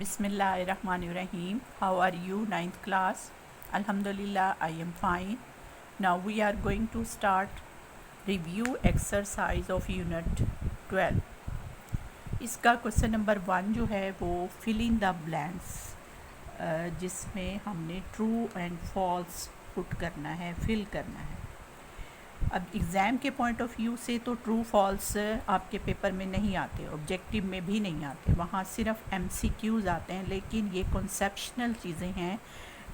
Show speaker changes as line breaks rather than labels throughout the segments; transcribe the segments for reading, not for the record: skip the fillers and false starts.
Bismillahirrahmanirrahim. How are you, ninth class? Alhamdulillah, I am fine. Now we are going to start review exercise of unit 12. इसका question number 1 जो है वो fill in the blanks, जिसमें हमने true and false put करना है, fill करना है। अब एग्ज़ाम के पॉइंट ऑफ व्यू से तो ट्रू फॉल्स आपके पेपर में नहीं आते, ऑब्जेक्टिव में भी नहीं आते, वहाँ सिर्फ एमसीक्यूज़ आते हैं। लेकिन ये कॉन्सेप्शनल चीज़ें हैं,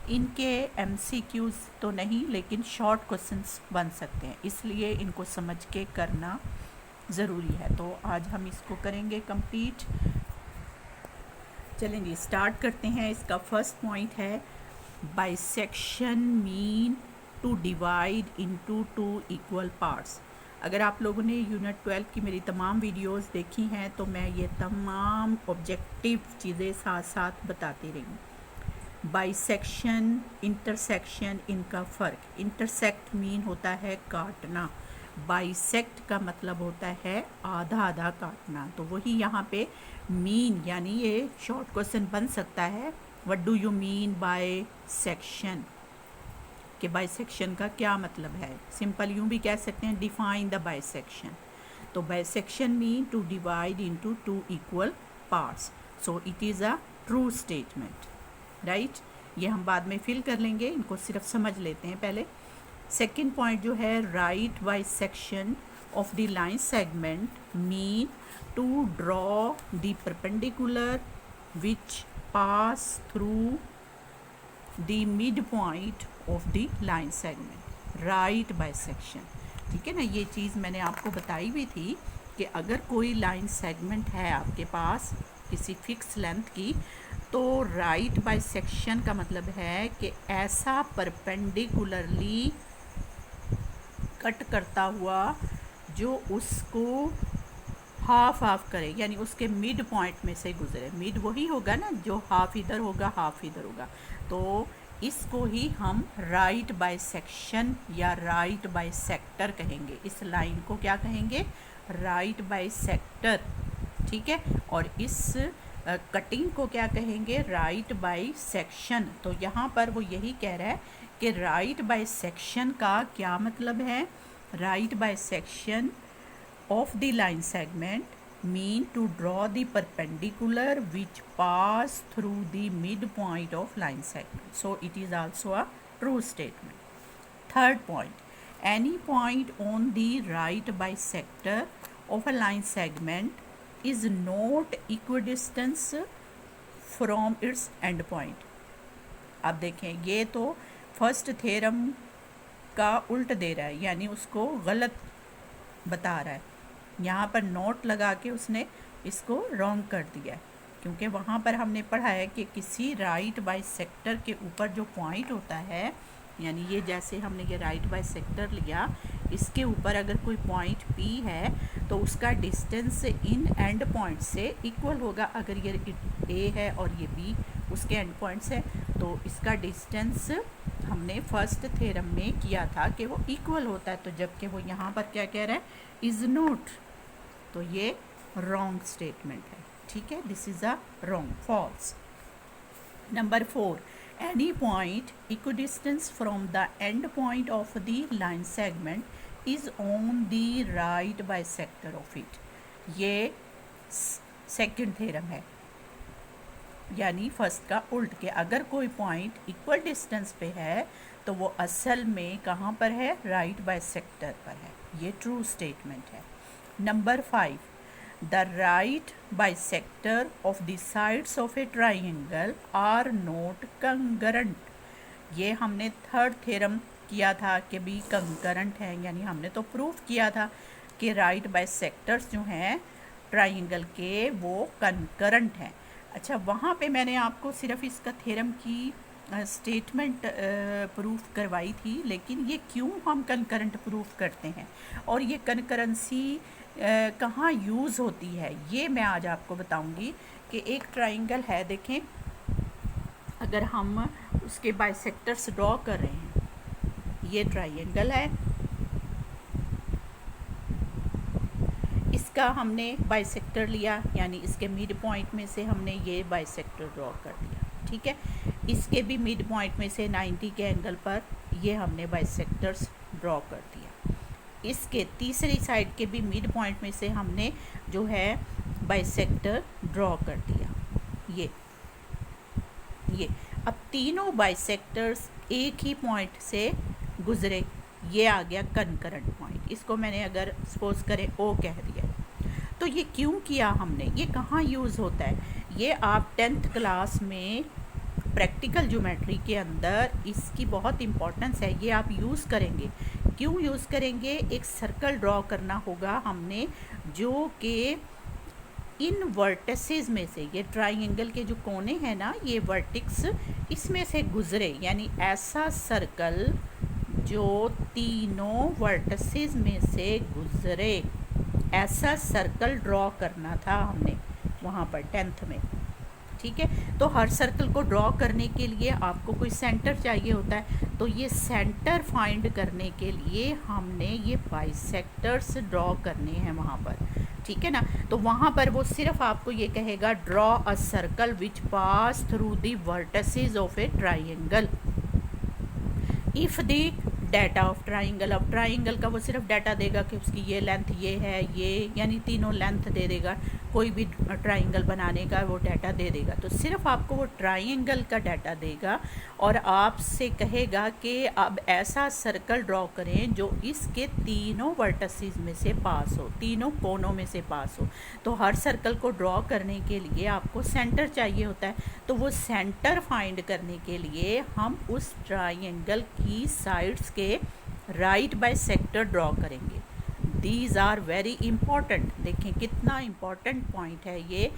इनके एमसीक्यूज़ तो नहीं लेकिन शॉर्ट क्वेश्चंस बन सकते हैं, इसलिए इनको समझ के करना ज़रूरी है। तो आज हम इसको करेंगे कंप्लीट। चलेंगे स्टार्ट करते हैं। इसका फर्स्ट पॉइंट है bisection mean to divide into 2 equal parts. अगर आप लोगों ने यूनिट 12 की मेरी तमाम वीडियोस देखी हैं तो मैं ये तमाम ऑब्जेक्टिव चीज़ें साथ साथ बताती रही हूँ। बाइसेक्शन, इंटरसेक्शन, इनका फ़र्क। इंटरसेक्ट मीन होता है काटना, बाइसेक्ट का मतलब होता है आधा आधा काटना। तो वही यहाँ पे मीन, यानी ये शॉर्ट क्वेश्चन बन सकता है, what do you mean by section, कि बाइसेक्शन का क्या मतलब है। सिंपल यूँ भी कह सकते हैं डिफाइन द बाइसेक्शन। तो bisection mean to divide into 2 equal parts, so it is a true statement, right. ये हम बाद में फिल कर लेंगे, इनको सिर्फ समझ लेते हैं पहले। सेकेंड पॉइंट जो है right bisection of the line segment mean to draw the perpendicular which pass through the mid point of the line segment, right bisection. ठीक है ना, ये चीज़ मैंने आपको बताई भी थी कि अगर कोई लाइन सेगमेंट है आपके पास किसी फिक्स लेंथ की, तो राइट बाइसेक्शन का मतलब है कि ऐसा परपेंडिकुलरली कट करता हुआ जो उसको हाफ हाफ करे, यानी उसके मिड पॉइंट में से गुजरे। मिड वही होगा ना जो हाफ इधर होगा हाफ इधर होगा, तो इसको ही हम राइट बाइसेक्शन या राइट बाइसेक्टर कहेंगे। इस लाइन को क्या कहेंगे? राइट बाइसेक्टर, ठीक है। और इस कटिंग को क्या कहेंगे? Right bisection. तो यहाँ पर वो यही कह रहा है कि राइट बाइसेक्शन का क्या मतलब है। Right bisection of the line segment mean to draw the perpendicular which pass through the midpoint of line segment. So it is also a true statement. Third point, any point on the right bisector of a line segment is not equidistant from its end point. अब देखें, ये तो first theorem का उल्ट दे रहा है, यानी उसको गलत बता रहा है। यहाँ पर नोट लगा के उसने इसको रॉन्ग कर दिया है, क्योंकि वहाँ पर हमने पढ़ा है कि किसी राइट बाइसेक्टर के ऊपर जो पॉइंट होता है, यानी ये जैसे हमने ये राइट बाइसेक्टर लिया, इसके ऊपर अगर कोई पॉइंट P है तो उसका डिस्टेंस इन एंड पॉइंट से इक्वल होगा। अगर ये A है और ये B उसके एंड पॉइंट्स है, तो इसका डिस्टेंस हमने फर्स्ट थ्योरम में किया था कि वो इक्वल होता है। तो जबकि वो यहाँ पर क्या कह रहा है? Is not. तो ये रॉन्ग स्टेटमेंट है, ठीक है। This is a wrong, false. Number 4, any point equidistance from the end point of the line segment is on the right bisector of it. ये सेकंड थ्योरम है, यानी फर्स्ट का उल्ट के अगर कोई पॉइंट इक्वल डिस्टेंस पे है तो वो असल में कहाँ पर है? राइट बाइसेक्टर पर है। ये ट्रू स्टेटमेंट है। Number 5, the right bisector of the sides of a triangle are not concurrent. ये हमने थर्ड थ्योरम किया था कि भी कंकरेंट है, यानी हमने तो प्रूफ किया था कि राइट बाइसेक्टर्स जो हैं ट्राइंगल के वो कंकरेंट हैं। अच्छा, वहाँ पे मैंने आपको सिर्फ इसका थ्योरम की स्टेटमेंट प्रूफ करवाई थी, लेकिन ये क्यों हम कंकरेंट प्रूफ करते हैं और ये कंकरेंसी कहाँ यूज़ होती है, ये मैं आज आपको बताऊंगी। कि एक ट्राइंगल है, देखें, अगर हम उसके बाइसेक्टर्स ड्रॉ कर रहे हैं, ये ट्राइंगल है, का हमने बाइसेक्टर लिया, यानी इसके मिड पॉइंट में से हमने ये बाइसेक्टर ड्रॉ कर दिया, ठीक है। इसके भी मिड पॉइंट में से 90 के एंगल पर ये हमने बाइसेक्टर्स ड्रॉ कर दिया। इसके तीसरी साइड के भी मिड पॉइंट में से हमने जो है बाइसेक्टर ड्रॉ कर दिया। ये अब तीनों बाइसेक्टर्स एक ही पॉइंट से गुजरे, ये आ गया कनकरेंट पॉइंट। इसको मैंने अगर सपोज करें ओ कह दिया, तो ये क्यों किया हमने, ये कहाँ यूज़ होता है, ये आप 10th क्लास में प्रैक्टिकल ज्योमेट्री के अंदर इसकी बहुत इम्पोर्टेंस है, ये आप यूज़ करेंगे। क्यों यूज़ करेंगे, एक सर्कल ड्रॉ करना होगा हमने जो कि इन वर्टिसेस में से, ये ट्राइंगल के जो कोने हैं ना, ये वर्टिक्स इसमें से गुजरे, यानी ऐसा सर्कल जो तीनों वर्टिसेस में से गुजरे, ऐसा सर्कल ड्रॉ करना था हमने वहाँ पर 10th में, ठीक है। तो हर सर्कल को ड्रॉ करने के लिए आपको कोई सेंटर चाहिए होता है, तो ये सेंटर फाइंड करने के लिए हमने ये बाइसेक्टर्स ड्रॉ करने हैं वहाँ पर, ठीक है ना। तो वहाँ पर वो सिर्फ आपको ये कहेगा draw a circle which pass through the vertices of a triangle if the data of triangle. अब ट्राइंगल का वो सिर्फ डाटा देगा कि उसकी ये लेंथ ये है, ये यानी तीनों लेंथ दे देगा, कोई भी ट्राइंगल बनाने का वो डाटा दे देगा। तो सिर्फ आपको वो ट्राइंगल का डाटा देगा और आपसे कहेगा कि अब ऐसा सर्कल ड्रॉ करें जो इसके तीनों वर्टिसेस में से पास हो, तीनों कोनों में से पास हो। तो हर सर्कल को ड्रॉ करने के लिए आपको सेंटर चाहिए होता है, तो वो सेंटर फाइंड करने के लिए हम उस ट्राइंगल की साइड्स के राइट बाइसेक्टर ड्रॉ करेंगे। These are very important. देखें कितना इम्पॉर्टेंट पॉइंट है ये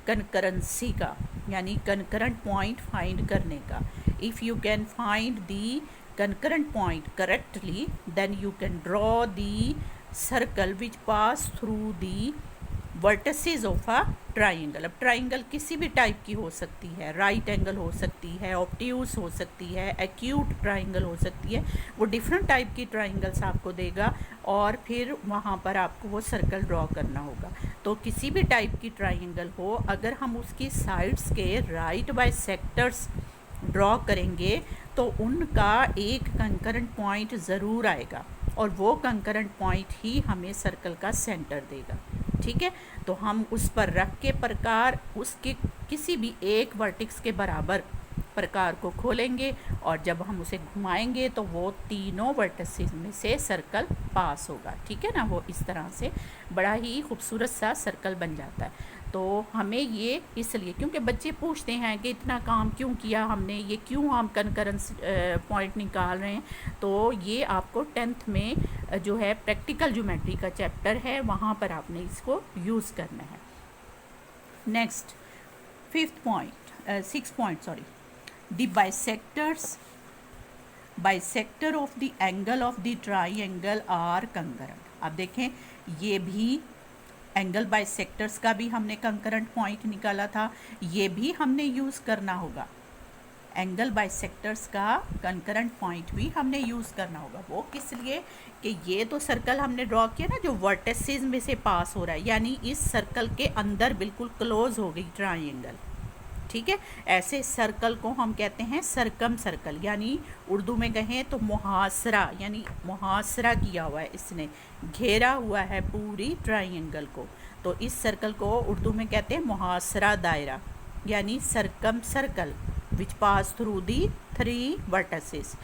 कनकरेंसी का, यानी कनकरेंट पॉइंट फाइंड करने का। If you can find the concurrent point correctly, then you can draw the circle which pass through the vertices of a triangle. अब triangle किसी भी टाइप की हो सकती है, राइट एंगल हो सकती है, ऑब्ट्यूज हो सकती है, एक्यूट ट्राइंगल हो सकती है, वो डिफरेंट टाइप की ट्राइंगल्स आपको देगा और फिर वहाँ पर आपको वो सर्कल ड्रॉ करना होगा। तो किसी भी टाइप की ट्राइंगल हो, अगर हम उसकी साइड्स के राइट बाइसेक्टर्स ड्रॉ करेंगे तो उनका एक कंकरेंट पॉइंट ज़रूर आएगा और वो कंकरेंट पॉइंट ही हमें सर्कल का सेंटर देगा, ठीक है। तो हम उस पर रख के प्रकार उसके किसी भी एक वर्टिक्स के बराबर प्रकार को खोलेंगे और जब हम उसे घुमाएंगे तो वो तीनों वर्टिसेस में से सर्कल पास होगा, ठीक है ना। वो इस तरह से बड़ा ही खूबसूरत सा सर्कल बन जाता है। तो हमें ये इसलिए, क्योंकि बच्चे पूछते हैं कि इतना काम क्यों किया हमने, ये क्यों हम कंकरेंस पॉइंट निकाल रहे हैं, तो ये आपको 10th में जो है प्रैक्टिकल ज्योमेट्री का चैप्टर है, वहाँ पर आपने इसको यूज़ करना है। Next 6th point the bisector of the angle of the triangle are concurrent. अब देखें ये भी एंगल बाइसेक्टर्स का भी हमने कंकरेंट पॉइंट निकाला था, ये भी हमने यूज़ करना होगा। एंगल बाइसेक्टर्स का कंकरेंट पॉइंट भी हमने यूज़ करना होगा। वो किस लिए कि ये तो सर्कल हमने ड्रॉ किया ना जो वर्टिसेस में से पास हो रहा है, यानी इस सर्कल के अंदर बिल्कुल क्लोज हो गई ट्राइंगल, ठीक है। ऐसे सर्कल को हम कहते हैं सरकम सर्कल, यानी उर्दू में कहें तो मुहासरा, यानी मुहासरा किया हुआ है, इसने घेरा हुआ है पूरी ट्राइंगल को। तो इस सर्कल को उर्दू में कहते हैं मुहासरा दायरा, यानी circumcircle which pass through the 3 vertices.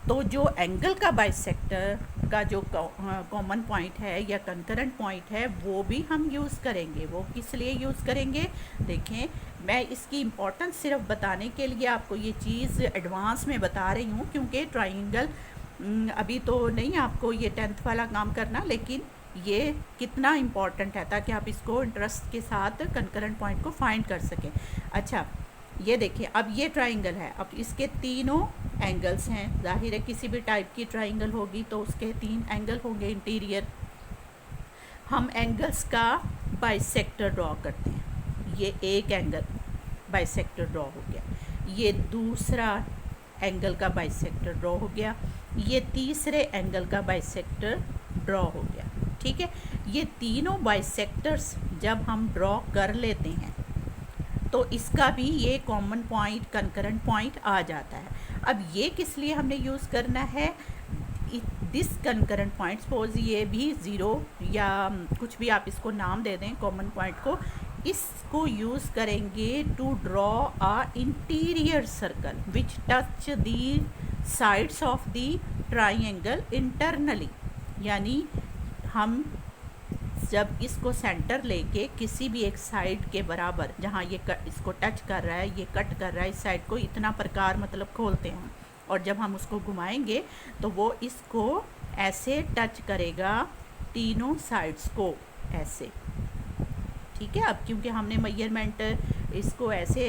तो जो एंगल का बाइसेक्टर का जो कॉमन पॉइंट है या कंकरेंट पॉइंट है वो भी हम यूज़ करेंगे। वो किस लिए यूज़ करेंगे, देखें मैं इसकी इम्पोर्टेंस सिर्फ बताने के लिए आपको ये चीज़ एडवांस में बता रही हूँ, क्योंकि ट्राइंगल अभी तो नहीं आपको ये 10th वाला काम करना, लेकिन ये कितना इम्पॉर्टेंट है ताकि आप इसको इंटरेस्ट के साथ कंकरेंट पॉइंट को फाइंड कर सकें। अच्छा ये देखिए, अब ये ट्राइंगल है, अब इसके तीनों एंगल्स हैं, जाहिर है किसी भी टाइप की ट्राइंगल होगी तो उसके 3 एंगल होंगे इंटीरियर। हम एंगल्स का बाइसेक्टर ड्रॉ करते हैं, ये एक एंगल बाइसेक्टर ड्रॉ हो गया, ये दूसरा एंगल का बाइसेक्टर ड्रॉ हो गया, ये तीसरे एंगल का बाइसेक्टर ड्रॉ हो गया, ठीक है। ये तीनों बाइसेक्टर्स जब हम ड्रॉ कर लेते हैं तो इसका भी ये कॉमन पॉइंट कंकरेंट पॉइंट आ जाता है। अब ये किस लिए हमने यूज़ करना है, दिस कंकरेंट पॉइंट, सपोज ये भी ज़ीरो या कुछ भी आप इसको नाम दे दें कॉमन पॉइंट को, इसको यूज़ करेंगे to draw a interior circle which touch the sides of the triangle internally. यानी हम जब इसको सेंटर लेके किसी भी एक साइड के बराबर जहाँ ये इसको टच कर रहा है, ये कट कर रहा है, इस साइड को इतना प्रकार मतलब खोलते हैं, और जब हम उसको घुमाएंगे तो वो इसको ऐसे टच करेगा तीनों साइड्स को ऐसे, ठीक है। अब क्योंकि हमने मेजरमेंट इसको ऐसे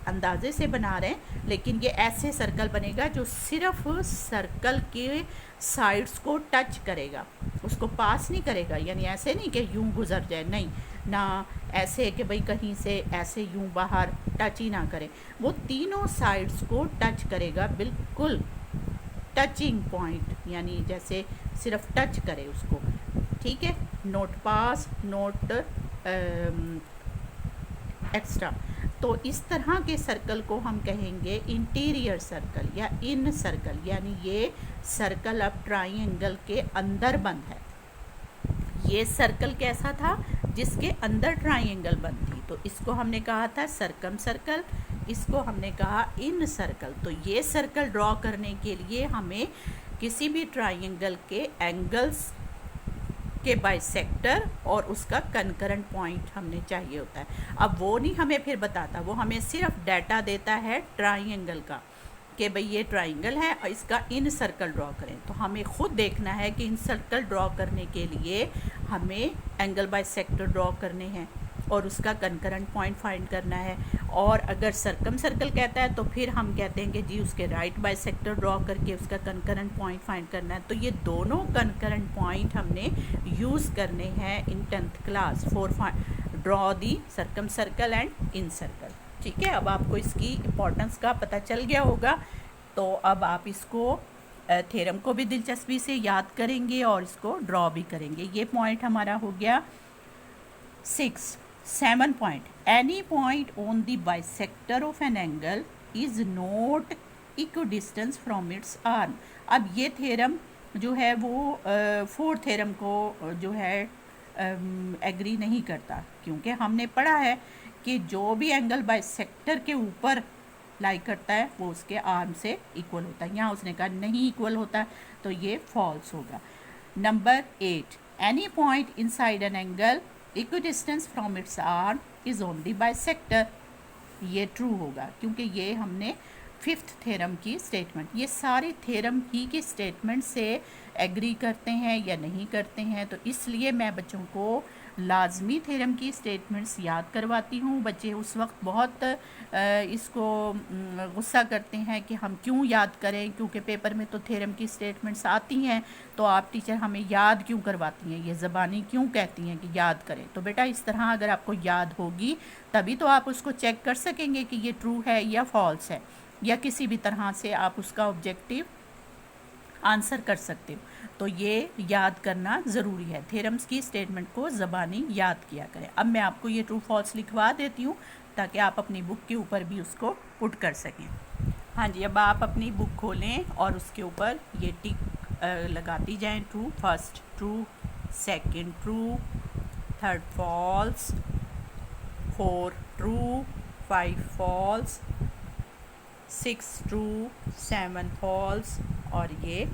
अंदाजे से बना रहे हैं, लेकिन ये ऐसे सर्कल बनेगा जो सिर्फ सर्कल के साइड्स को टच करेगा, उसको पास नहीं करेगा। यानी ऐसे नहीं कि यूं गुजर जाए, नहीं ना, ऐसे कि भाई कहीं से ऐसे यूं बाहर टच ही ना करे, वो तीनों साइड्स को टच करेगा, बिल्कुल टचिंग पॉइंट, यानी जैसे सिर्फ टच करे उसको, ठीक है। नोट पास, नोट एक्स्ट्रा। तो इस तरह के सर्कल को हम कहेंगे इंटीरियर सर्कल या इन सर्कल, यानी ये सर्कल अब ट्राइंगल के अंदर बंद है। ये सर्कल कैसा था, जिसके अंदर ट्राइंगल बंद थी, तो इसको हमने कहा था सर्कम सर्कल, इसको हमने कहा इन सर्कल। तो ये सर्कल ड्रॉ करने के लिए हमें किसी भी ट्राइंगल के एंगल्स के बाइसेक्टर और उसका कंकरेंट पॉइंट हमने चाहिए होता है। अब वो नहीं हमें फिर बताता, वो हमें सिर्फ डाटा देता है ट्राइंगल का, कि भाई ये ट्राइंगल है और इसका इन सर्कल ड्रॉ करें। तो हमें खुद देखना है कि इन सर्कल ड्रॉ करने के लिए हमें एंगल बाइसेक्टर ड्रॉ करने हैं और उसका कंकरेंट पॉइंट फाइंड करना है। और अगर सर्कम सर्कल कहता है तो फिर हम कहते हैं कि जी उसके राइट बाइसेक्टर ड्रॉ करके उसका कंकरेंट पॉइंट फाइंड करना है। तो ये दोनों कंकरेंट पॉइंट हमने यूज़ करने हैं इन 10th class for draw the circum circle and in circle, ठीक है। अब आपको इसकी इम्पोर्टेंस का पता चल गया होगा, तो अब आप इसको थ्योरम को भी दिलचस्पी से याद करेंगे और इसको ड्रॉ भी करेंगे। ये पॉइंट हमारा हो गया 6। 7 point, any point on the bisector of an angle is not equidistant from its arm। अब ये थ्योरम जो है वो फोर्थ थ्योरम को जो है एग्री नहीं करता, क्योंकि हमने पढ़ा है कि जो भी एंगल बाइसेक्टर के ऊपर लाई करता है वो उसके आर्म से इक्वल होता है। यहाँ उसने कहा नहीं इक्वल होता, तो ये फॉल्स होगा। Number 8, any point inside an angle equidistance from its arm is only bisector, ये ट्रू होगा, क्योंकि ये हमने 5th थ्योरम की स्टेटमेंट, ये सारे थ्योरम ही की स्टेटमेंट से एग्री करते हैं या नहीं करते हैं। तो इसलिए मैं बच्चों को लाजमी थ्योरम की स्टेटमेंट्स याद करवाती हूँ। बच्चे उस वक्त बहुत इसको गुस्सा करते हैं कि हम क्यों याद करें, क्योंकि पेपर में तो थ्योरम की स्टेटमेंट्स आती हैं, तो आप टीचर हमें याद क्यों करवाती हैं, ये ज़बानी क्यों कहती हैं कि याद करें। तो बेटा इस तरह अगर आपको याद होगी तभी तो आप उसको चेक कर सकेंगे कि ये ट्रू है या फॉल्स है, या किसी भी तरह से आप उसका ऑब्जेक्टिव आंसर कर सकते हो। तो ये याद करना ज़रूरी है, थ्योरम्स की स्टेटमेंट को ज़बानी याद किया करें। अब मैं आपको ये ट्रू फॉल्स लिखवा देती हूँ ताकि आप अपनी बुक के ऊपर भी उसको पुट कर सकें। हाँ जी, अब आप अपनी बुक खोलें और उसके ऊपर ये टिक लगाती जाएं, true, first true, second true, third false, 4 true, 5 false, 6 true, 7 false और ये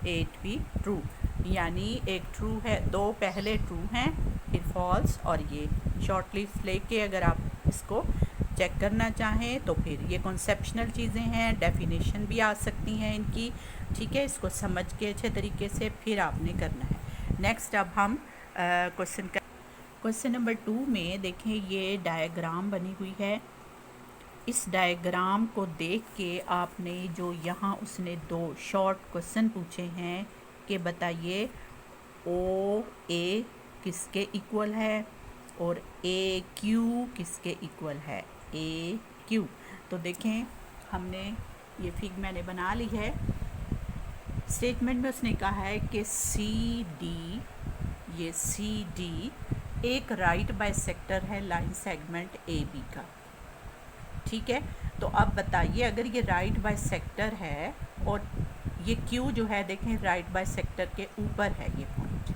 8 भी ट्रू। यानी एक ट्रू है, 2 पहले ट्रू हैं फिर फॉल्स, और ये शॉर्ट लिस्ट लेके अगर आप इसको चेक करना चाहें तो फिर ये कॉन्सेप्शनल चीज़ें हैं, डेफिनेशन भी आ सकती हैं इनकी, ठीक है। इसको समझ के अच्छे तरीके से फिर आपने करना है। नेक्स्ट अब हम क्वेश्चन नंबर 2 में देखें, ये डायग्राम बनी हुई है। इस डायग्राम को देख के आपने जो यहाँ उसने 2 शॉर्ट क्वेश्चन पूछे हैं कि बताइए ओ ए किसके इक्वल है और ए क्यू किसके इक्वल है, ए क्यू। तो देखें हमने ये फिग मैंने बना ली है, स्टेटमेंट में उसने कहा है कि सी डी, ये सी डी एक राइट बाइसेक्टर है लाइन सेगमेंट ए बी का। ठीक है, तो अब बताइए अगर ये राइट बाइसेक्टर है और ये क्यू जो है देखें राइट बाइसेक्टर के ऊपर है ये पॉइंट।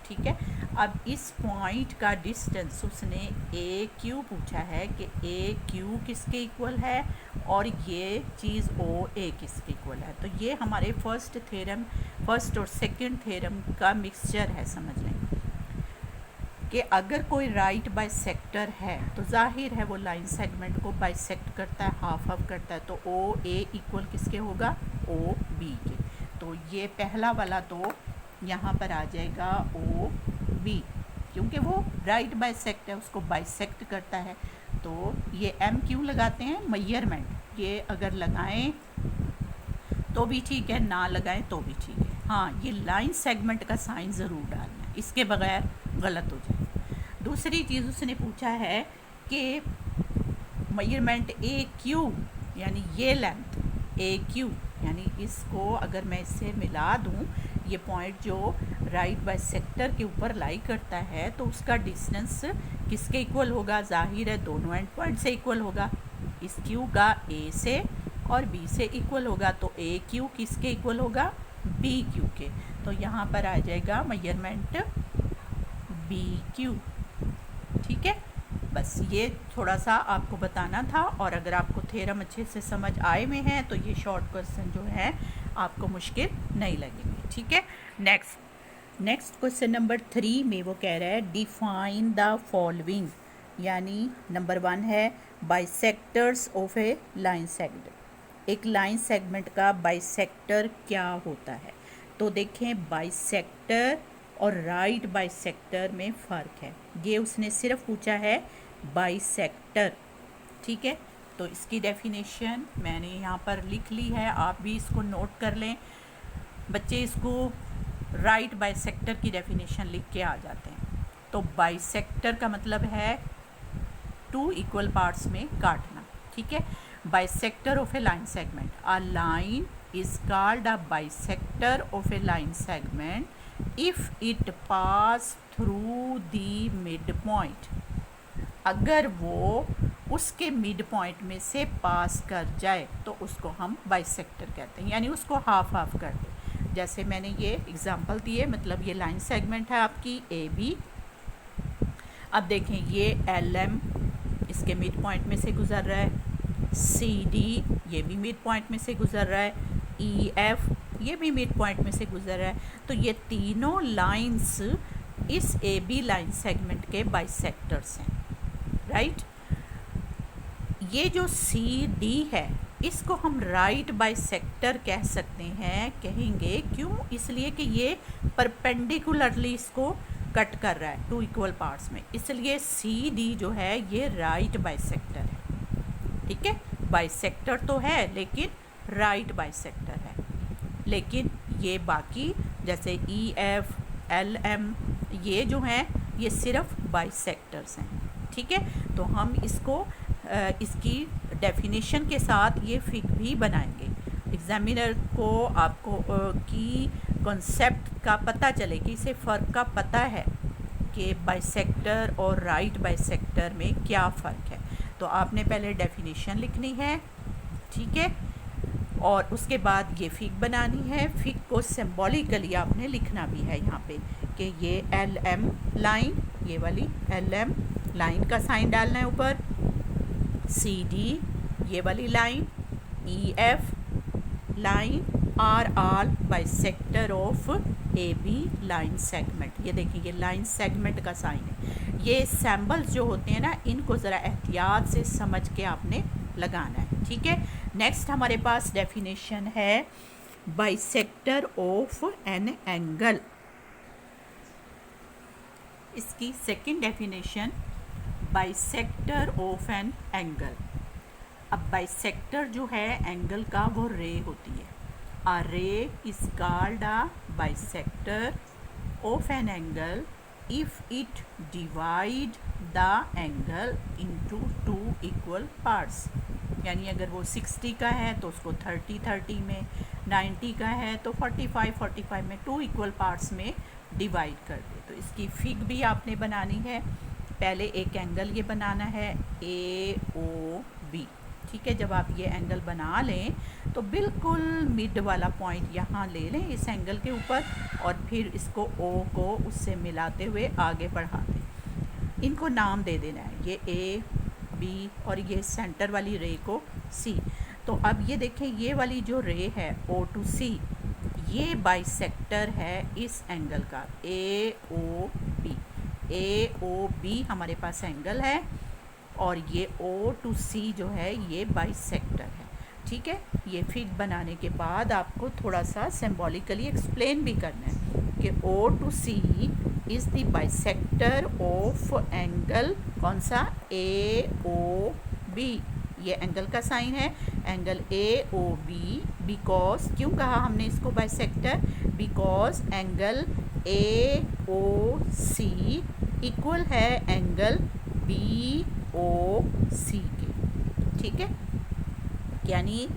ठीक है, अब इस पॉइंट का डिस्टेंस उसने ए क्यू पूछा है कि ए क्यू किसके इक्वल है और ये चीज़ ओ ए किसके इक्वल है। तो ये हमारे फर्स्ट और सेकंड थ्योरम का मिक्सचर है। समझ लें कि अगर कोई राइट बाइसेक्टर है तो जाहिर है वो लाइन सेगमेंट को बाइसेक्ट करता है, हाफ हाफ करता है, तो ओ ए इक्वल किसके होगा, ओ बी के। तो ये पहला वाला तो यहाँ पर आ जाएगा ओ बी, क्योंकि वो राइट बाइसेक्ट है, उसको बाइसेक्ट करता है। तो ये एम क्यों लगाते हैं, मेजरमेंट, ये अगर लगाएं तो भी ठीक है, ना लगाएं तो भी ठीक है। हाँ, ये लाइन सेगमेंट का साइन ज़रूर डालना है, इसके बगैर गलत हो जाए। दूसरी चीज़ उसने पूछा है कि मेजरमेंट ए क्यू, यानी ये लेंथ ए क्यू, यानी इसको अगर मैं इससे मिला दूं, ये पॉइंट जो राइट बाइसेक्टर के ऊपर लाई करता है तो उसका डिस्टेंस किसके इक्वल होगा, जाहिर है दोनों एंड पॉइंट से इक्वल होगा। इस क्यू का ए से और बी से इक्वल होगा, तो ए क्यू किसके इक्वल होगा, बी क्यू के। तो यहाँ पर आ जाएगा मेजरमेंट बी क्यू। ठीक है, बस ये थोड़ा सा आपको बताना था, और अगर आपको थ्योरम अच्छे से समझ आए में हैं तो ये शॉर्ट क्वेश्चन जो है आपको मुश्किल नहीं लगेंगे। ठीक है, नेक्स्ट क्वेश्चन नंबर 3 में वो कह रहा है डिफाइन द फॉलोइंग, यानी नंबर 1 है bisectors of A line segment. एक लाइन सेगमेंट का बाइसेक्टर क्या होता है। तो देखें बाइसेक्टर और राइट बाइसेक्टर में फ़र्क है, ये उसने सिर्फ पूछा है बाइसेक्टर। ठीक है, तो इसकी डेफिनेशन मैंने यहाँ पर लिख ली है, आप भी इसको नोट कर लें। बच्चे इसको राइट बाइसेक्टर की डेफिनेशन लिख के आ जाते हैं। तो बाइसेक्टर का मतलब है 2 इक्वल पार्ट्स में काटना। ठीक है, bisector of A line segment, a line is called a bisector of A line segment if it pass through the mid point. अगर वो उसके मिड पॉइंट में से पास कर जाए तो उसको हम बाइसेक्टर कहते हैं, यानी उसको हाफ हाफ कर दे। जैसे मैंने ये एग्जांपल दिए, मतलब ये लाइन सेगमेंट है आपकी ए बी। अब देखें ये एल एम इसके मिड पॉइंट में से गुजर रहा है, सी डी ये भी मिड पॉइंट में से गुजर रहा है, ई एफ ये भी मिड पॉइंट में से गुजर रहा है। तो ये तीनों लाइंस इस ए बी लाइन सेगमेंट के बाइसेक्टर्स हैं, राइट। ये जो सी डी है इसको हम राइट बाइसेक्टर कह सकते हैं, कहेंगे क्यों, इसलिए कि ये परपेंडिकुलरली इसको कट कर रहा है 2 इक्वल पार्ट्स में, इसलिए सी डी जो है ये राइट बाइसेक्टर है। ठीक है, बाइसेक्टर तो है लेकिन राइट बाइसेक्टर है। लेकिन ये बाकी जैसे ई एफ एल एम ये जो हैं ये सिर्फ बाइसेक्टर्स हैं। ठीक है, तो हम इसको इसकी डेफिनेशन के साथ ये फिग भी बनाएंगे। एग्जामिनर को आपको की कॉन्सेप्ट का पता चले कि इसे फ़र्क का पता है कि बाइसेक्टर और राइट बाइसेक्टर में क्या फ़र्क है। तो आपने पहले डेफिनेशन लिखनी है, ठीक है, और उसके बाद ये फिग बनानी है। फिग को सिंबॉलिकली आपने लिखना भी है यहाँ पे कि ये एल एम लाइन, ये वाली एल एम लाइन का साइन डालना है ऊपर, सी डी ये वाली line, E F line are all bisector of A B line segment. ये देखिए ये लाइन सेगमेंट का साइन है। ये सैम्बल्स जो होते हैं ना इनको ज़रा एहतियात से समझ के आपने लगाना है। ठीक है, नेक्स्ट हमारे पास डेफिनेशन है बाइसेक्टर ऑफ एन एंगल। इसकी second definition bisector of an angle. अब बाइसेक्टर जो है एंगल का वो रे होती है। अ रे is called a bisector of an angle if it divide the angle into two equal parts, यानी अगर वो 60 का है तो उसको 30 में, 90 का है तो 45 में, टू इक्वल पार्ट्स में डिवाइड कर दे। तो इसकी फिग भी आपने बनानी है। पहले एक एंगल ये बनाना है ए ओ बी, ठीक है। जब आप ये एंगल बना लें तो बिल्कुल मिड वाला पॉइंट यहाँ ले लें इस एंगल के ऊपर, और फिर इसको ओ को उससे मिलाते हुए आगे बढ़ा दें। इनको नाम दे देना है, ये ए बी और ये सेंटर वाली रे को सी। तो अब ये देखें, ये वाली जो रे है ओ टू सी, ये बाइसेक्टर है इस एंगल का ए ओ बी। ए ओ बी हमारे पास एंगल है और ये ओ टू सी जो है ये बाइसेक्टर है, ठीक है। ये फिग बनाने के बाद आपको थोड़ा सा सिंबॉलिकली एक्सप्लेन भी करना है कि O to C is the bisector of angle कौन सा, ए ओ बी। ये एंगल का साइन है, angle A O B. Because, क्यों कहा हमने इसको bisector, because angle A O C equal है एंगल बी ओ सी के, ठीक है। यानी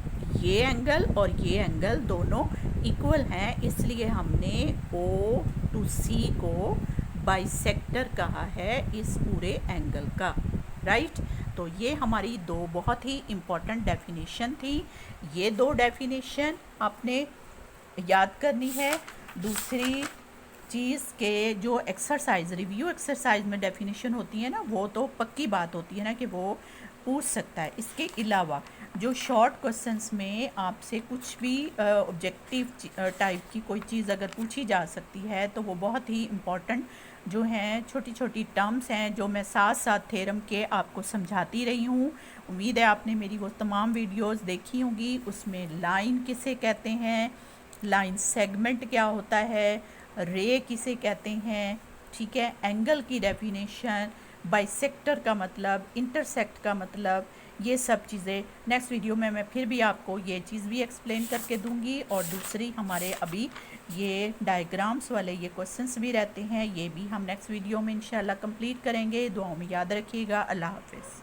ये एंगल और ये एंगल दोनों इक्वल हैं, इसलिए हमने ओ टू सी को बाइसेक्टर कहा है इस पूरे एंगल का, राइट। तो ये हमारी दो बहुत ही इम्पॉर्टेंट डेफिनेशन थी। ये दो डेफिनेशन आपने याद करनी है। दूसरी चीज़ के जो एक्सरसाइज, रिव्यू एक्सरसाइज में डेफिनेशन होती है ना, वो तो पक्की बात होती है ना कि वो पूछ सकता है। इसके अलावा जो शॉर्ट क्वेश्चंस में आपसे कुछ भी ऑब्जेक्टिव टाइप की कोई चीज़ अगर पूछी जा सकती है तो वो बहुत ही इम्पॉर्टेंट जो हैं, छोटी छोटी टर्म्स हैं जो मैं साथ साथ थ्योरम के आपको समझाती रही हूँ। उम्मीद है आपने मेरी वो तमाम वीडियोस देखी होंगी। उसमें लाइन किसे कहते हैं, लाइन सेगमेंट क्या होता है, रे किसे कहते हैं, ठीक है, एंगल की डेफिनेशन, बाइसेक्टर का मतलब, इंटरसेक्ट का मतलब, ये सब चीज़ें नेक्स्ट वीडियो में मैं फिर भी आपको ये चीज़ भी एक्सप्लेन करके दूंगी। और दूसरी हमारे अभी ये डायग्राम्स वाले ये क्वेश्चंस भी रहते हैं, ये भी हम नेक्स्ट वीडियो में इंशाल्लाह कंप्लीट करेंगे। दुआओं में याद रखिएगा। अल्लाह हाफ़िज़।